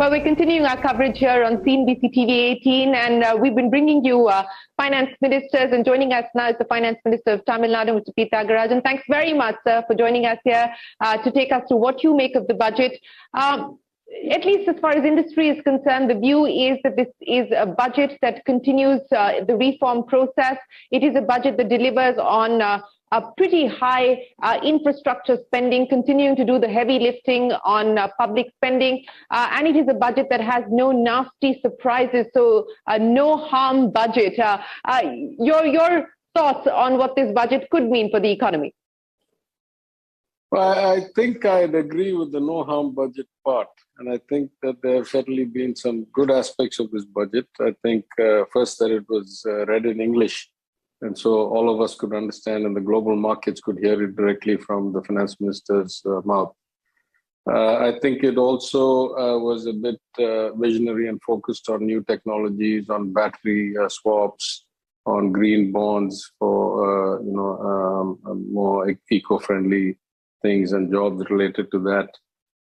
Well, we're continuing our coverage here on CNBC TV 18, and we've been bringing you finance ministers, and joining us now is the Finance Minister of Tamil Nadu, Mr. P. Thiaga Rajan. Thanks very much, sir, for joining us here to take us through what you make of the budget. At least as far as industry is concerned, the view is that this is a budget that continues the reform process. It is a budget that delivers on a pretty high infrastructure spending, continuing to do the heavy lifting on public spending. And it is a budget that has no nasty surprises, so no harm budget. Your thoughts on what this budget could mean for the economy? Well, I think I'd agree with the no harm budget part. And I think that there have certainly been some good aspects of this budget. I think first that it was read in English. And so all of us could understand, and the global markets could hear it directly from the finance minister's mouth. I think it also was a bit visionary and focused on new technologies, on battery swaps, on green bonds for more eco-friendly things and jobs related to that,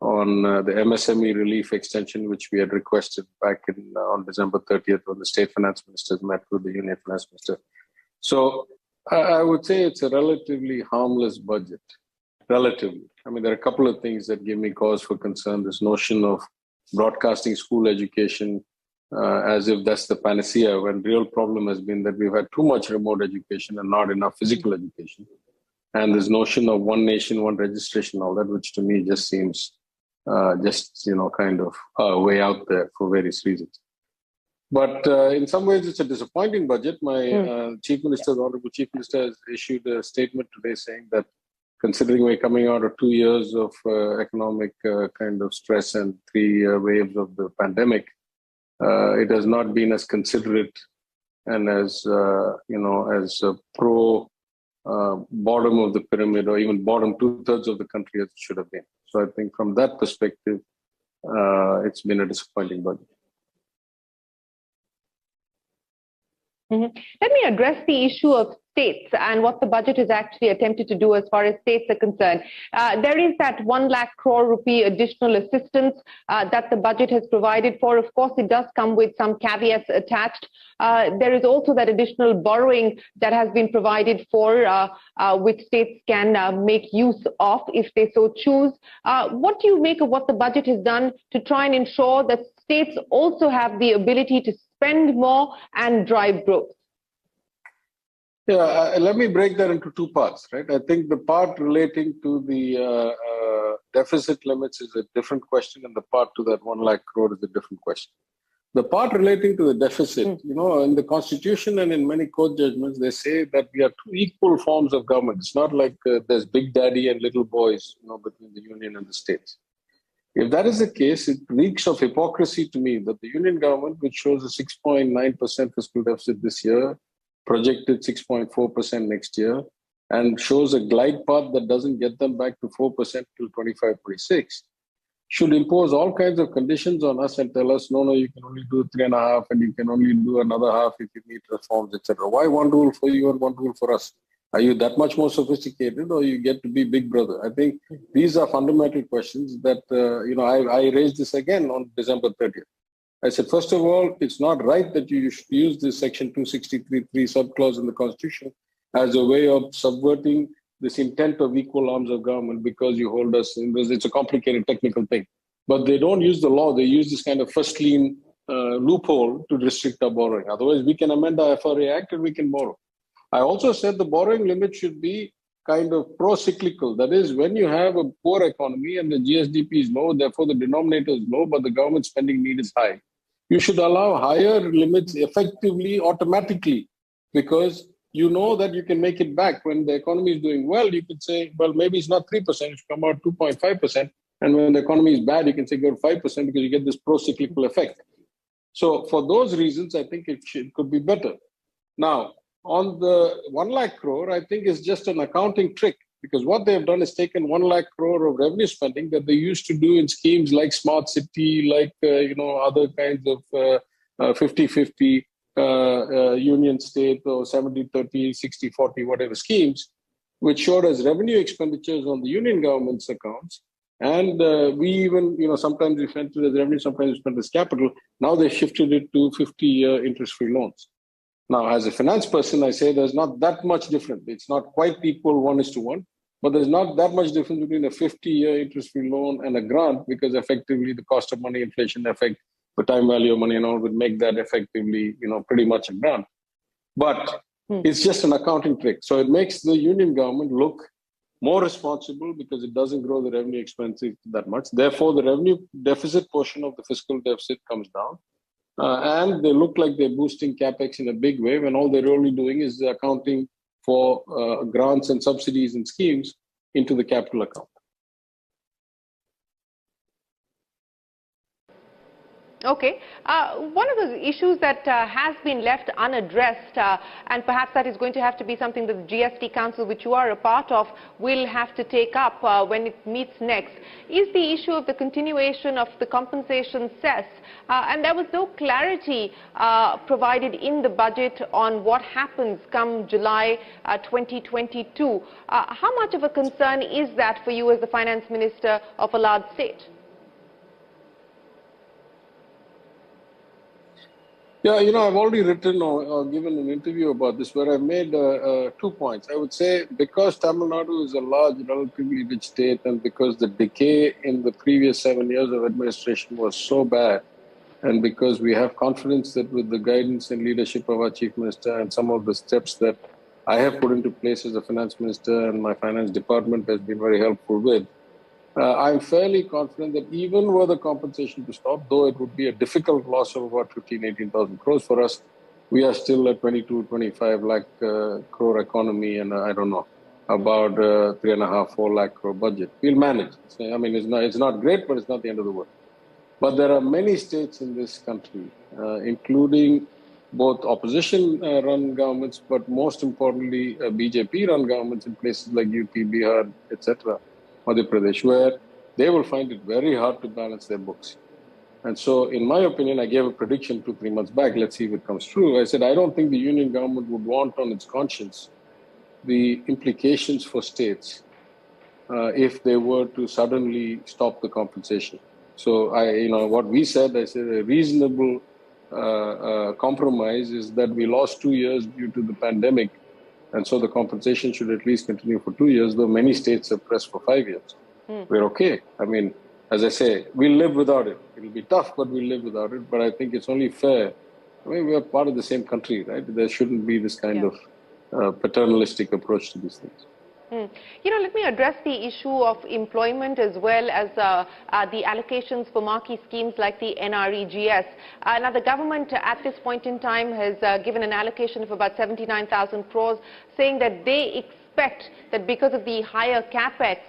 on the MSME relief extension, which we had requested back on December 30th when the state finance ministers met with the union finance minister. So I would say it's a relatively harmless budget, relatively. I mean, there are a couple of things that give me cause for concern. This notion of broadcasting school education as if that's the panacea, when the real problem has been that we've had too much remote education and not enough physical education. And this notion of one nation, one registration, all that, which to me just seems kind of way out there for various reasons. But in some ways, it's a disappointing budget. My Chief Minister, the Honorable Chief Minister, has issued a statement today saying that considering we're coming out of 2 years of economic kind of stress and 3 waves of the pandemic, it has not been as considerate and as, as pro bottom of the pyramid, or even bottom 2/3 of the country as it should have been. So I think from that perspective, it's been a disappointing budget. Let me address the issue of states and what the budget is actually attempted to do as far as states are concerned. There is that 1 lakh crore rupee additional assistance that the budget has provided for. Of course, it does come with some caveats attached. There is also that additional borrowing that has been provided for, which states can make use of if they so choose. What do you make of what the budget has done to try and ensure that states also have the ability to spend more and drive growth? Yeah, let me break that into two parts, right? I think the part relating to the deficit limits is a different question, and the part to that 1 lakh crore is a different question. The part relating to the deficit, in the Constitution and in many court judgments, they say that we are two equal forms of government. It's not like there's big daddy and little boys, between the union and the states. If that is the case, it reeks of hypocrisy to me that the union government, which shows a 6.9% fiscal deficit this year, projected 6.4% next year, and shows a glide path that doesn't get them back to 4% till 25-26, should impose all kinds of conditions on us and tell us, no, you can only do 3.5% and you can only do another half if you meet reforms, etc. Why one rule for you and one rule for us? Are you that much more sophisticated, or you get to be big brother? I think these are fundamental questions that, I raised this again on December 30th. I said, first of all, it's not right that you should use this section 263(3) subclause in the Constitution as a way of subverting this intent of equal arms of government, because you hold us in this. It's a complicated technical thing. But they don't use the law. They use this kind of first lien loophole to restrict our borrowing. Otherwise, we can amend our FRA Act and we can borrow. I also said the borrowing limit should be kind of pro-cyclical. That is, when you have a poor economy and the GSDP is low, therefore the denominator is low, but the government spending need is high, you should allow higher limits effectively, automatically, because you know that you can make it back. When the economy is doing well, you could say, well, maybe it's not 3%, it should come out 2.5%. And when the economy is bad, you can say go to 5% because you get this pro-cyclical effect. So for those reasons, I think it could be better. Now, on the 1 lakh crore, I think is just an accounting trick, because what they've done is taken 1 lakh crore of revenue spending that they used to do in schemes like Smart City, like, other kinds of 50-50 union state or 70-30, 60-40, whatever schemes, which showed as revenue expenditures on the union government's accounts. And we even, sometimes we spent it as revenue, sometimes we spent as capital. Now they shifted it to 50-year interest-free loans. Now, as a finance person, I say there's not that much difference. It's not quite equal 1:1, but there's not that much difference between a 50-year interest-free loan and a grant, because effectively the cost of money, inflation effect, the time value of money and all would make that effectively, pretty much a grant. But it's just an accounting trick. So it makes the union government look more responsible because it doesn't grow the revenue expenses that much. Therefore, the revenue deficit portion of the fiscal deficit comes down. And they look like they're boosting capex in a big way when all they're really doing is accounting for grants and subsidies and schemes into the capital account. Okay. One of the issues that has been left unaddressed, and perhaps that is going to have to be something that the GST Council, which you are a part of, will have to take up when it meets next, is the issue of the continuation of the compensation cess. And there was no clarity provided in the budget on what happens come July 2022. How much of a concern is that for you as the finance minister of a large state? Yeah, I've already written or given an interview about this where I made 2 points. I would say because Tamil Nadu is a large, relatively rich state, and because the decay in the previous 7 years of administration was so bad, and because we have confidence that with the guidance and leadership of our Chief Minister and some of the steps that I have put into place as a finance minister and my finance department has been very helpful with, I'm fairly confident that even were the compensation to stop, though it would be a difficult loss of about 18,000 crores for us, we are still at 25 lakh crore economy, and I don't know, about 3.5, 4 lakh crore budget. We'll manage. I mean, it's not great, but it's not the end of the world. But there are many states in this country, including both opposition-run governments, but most importantly, BJP-run governments in places like UP, Bihar, etc., Madhya Pradesh, where they will find it very hard to balance their books. And so, in my opinion, I gave a prediction 2-3 months back. Let's see if it comes true. I said, I don't think the union government would want on its conscience the implications for states if they were to suddenly stop the compensation. So, what we said, I said a reasonable compromise is that we lost 2 years due to the pandemic. And so the compensation should at least continue for 2 years, though many states have pressed for 5 years. We're okay. I mean, as I say, we'll live without it. It'll be tough, but we'll live without it. But I think it's only fair. I mean, we are part of the same country, right? There shouldn't be this kind of paternalistic approach to these things. Let me address the issue of employment as well as the allocations for marquee schemes like the NREGS. Now, the government at this point in time has given an allocation of about 79,000 crores, saying that they expect that because of the higher capex,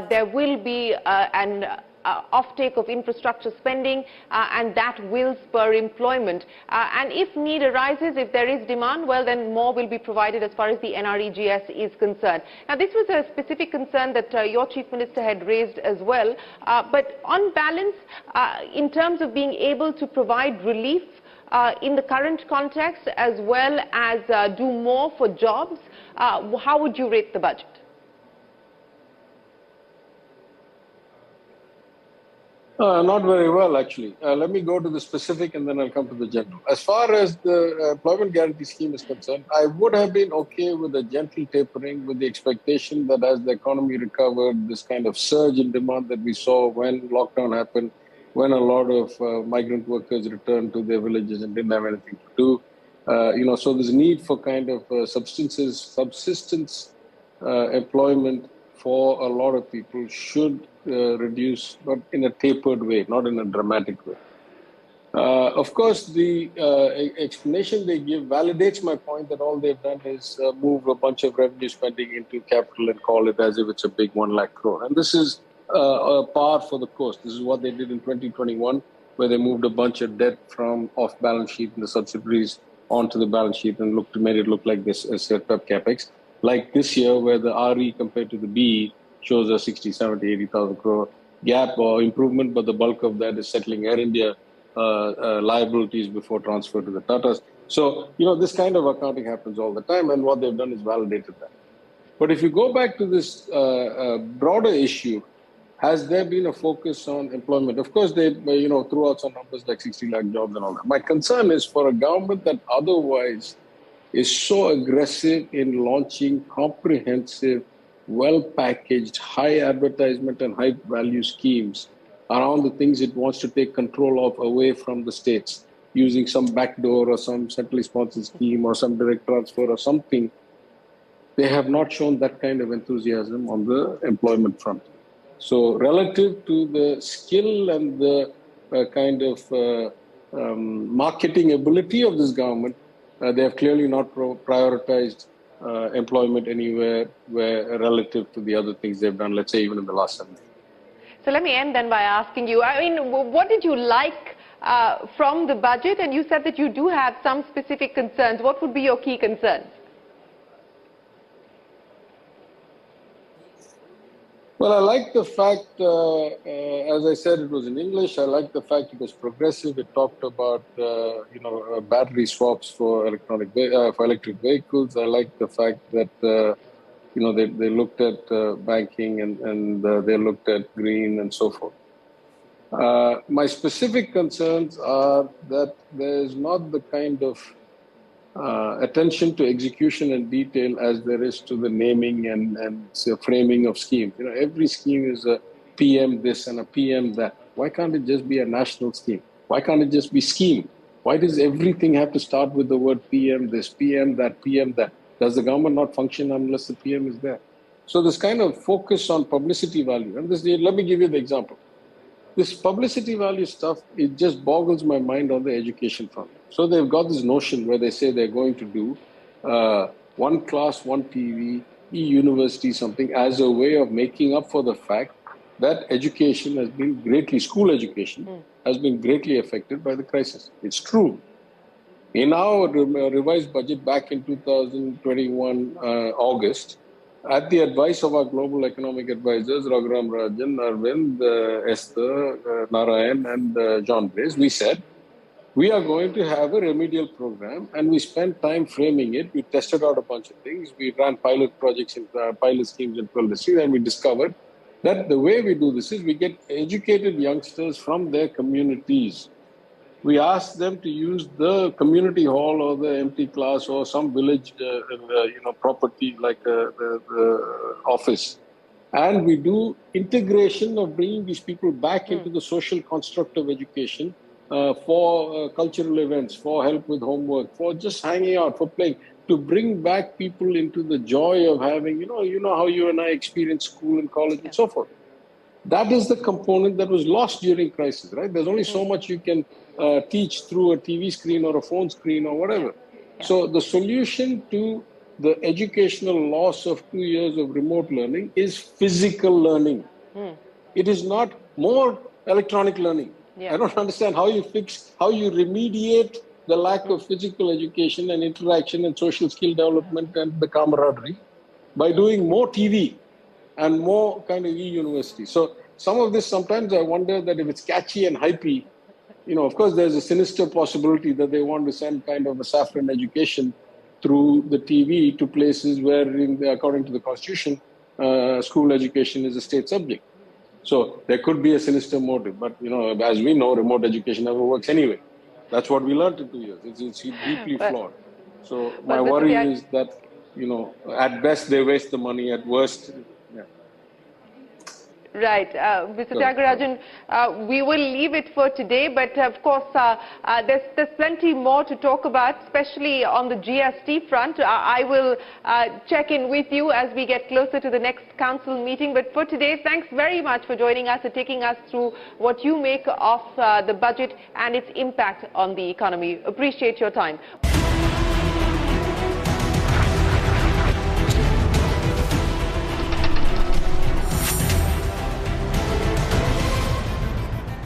there will be an offtake of infrastructure spending, and that will spur employment. And if need arises, if there is demand, well, then more will be provided as far as the NREGS is concerned. Now, this was a specific concern that your Chief Minister had raised as well. But on balance, in terms of being able to provide relief in the current context, as well as do more for jobs, how would you rate the budget? Not very well, actually. Let me go to the specific and then I'll come to the general. As far as the employment guarantee scheme is concerned, I would have been okay with a gentle tapering, with the expectation that as the economy recovered, this kind of surge in demand that we saw when lockdown happened, when a lot of migrant workers returned to their villages and didn't have anything to do. So there's need for kind of subsistence employment for a lot of people should reduce, but in a tapered way, not in a dramatic way. Of course, the explanation they give validates my point that all they've done is move a bunch of revenue spending into capital and call it as if it's a big 1 lakh crore. And this is a par for the course. This is what they did in 2021, where they moved a bunch of debt from off balance sheet in the subsidiaries onto the balance sheet and made it look like this set up capex. Like this year, where the RE compared to the BE shows a 60, 70, 80,000 crore gap or improvement, but the bulk of that is settling Air India liabilities before transfer to the Tatas. So, this kind of accounting happens all the time, and what they've done is validated that. But if you go back to this broader issue, has there been a focus on employment? Of course, they threw out some numbers like 60 lakh jobs and all that. My concern is for a government that otherwise is so aggressive in launching comprehensive, well-packaged, high advertisement and high value schemes around the things it wants to take control of away from the states, using some backdoor or some centrally sponsored scheme or some direct transfer or something. They have not shown that kind of enthusiasm on the employment front. So relative to the skill and the marketing ability of this government, they have clearly not prioritized employment anywhere relative to the other things they've done, let's say even in the last 7 years. So let me end then by asking you, I mean, what did you like from the budget? And you said that you do have some specific concerns. What would be your key concerns? Well, I like the fact, as I said, it was in English. I like the fact it was progressive. It talked about, battery swaps for electric vehicles. I like the fact that, they looked at banking and they looked at green and so forth. My specific concerns are that there is not the kind of attention to execution and detail as there is to the naming and framing of schemes. Every scheme is a PM this and a PM that. Why can't it just be a national scheme? Why can't it just be scheme? Why does everything have to start with the word PM this, PM that, PM that? Does the government not function unless the PM is there? So this kind of focus on publicity value, and let me give you the example. This publicity value stuff, it just boggles my mind on the education front. So they've got this notion where they say they're going to do one class, one TV, e-university something as a way of making up for the fact that education has been school education has been greatly affected by the crisis. It's true. In our revised budget back in 2021 August, at the advice of our global economic advisors, Raghuram Rajan, Arvind, Esther, Narayan, and John Blaze, we said, we are going to have a remedial program, and we spent time framing it. We tested out a bunch of things. We ran pilot projects, pilot schemes in 12 districts, and we discovered that the way we do this is we get educated youngsters from their communities. We ask them to use the community hall or the empty class or some village, property like the office. And we do integration of bringing these people back into the social construct of education for cultural events, for help with homework, for just hanging out, for playing, to bring back people into the joy of having, how you and I experience school and college and so forth. That is the component that was lost during crisis, right? There's only so much you can teach through a TV screen or a phone screen or whatever. Yeah. So the solution to the educational loss of 2 years of remote learning is physical learning. It is not more electronic learning. Yeah. I don't understand how you remediate the lack of physical education and interaction and social skill development and the camaraderie by doing more TV and more kind of e-university. So some of this, sometimes I wonder that if it's catchy and hypey, of course, there's a sinister possibility that they want to send kind of a saffron education through the TV to places where, according to the Constitution, school education is a state subject. So there could be a sinister motive. But, as we know, remote education never works anyway. That's what we learned in 2 years. It's deeply flawed. So my worry is that, at best they waste the money, at worst... Right. Mr. Thiaga Rajan, we will leave it for today, but of course there's plenty more to talk about, especially on the GST front. I will check in with you as we get closer to the next council meeting, but for today, thanks very much for joining us and taking us through what you make of the budget and its impact on the economy. Appreciate your time.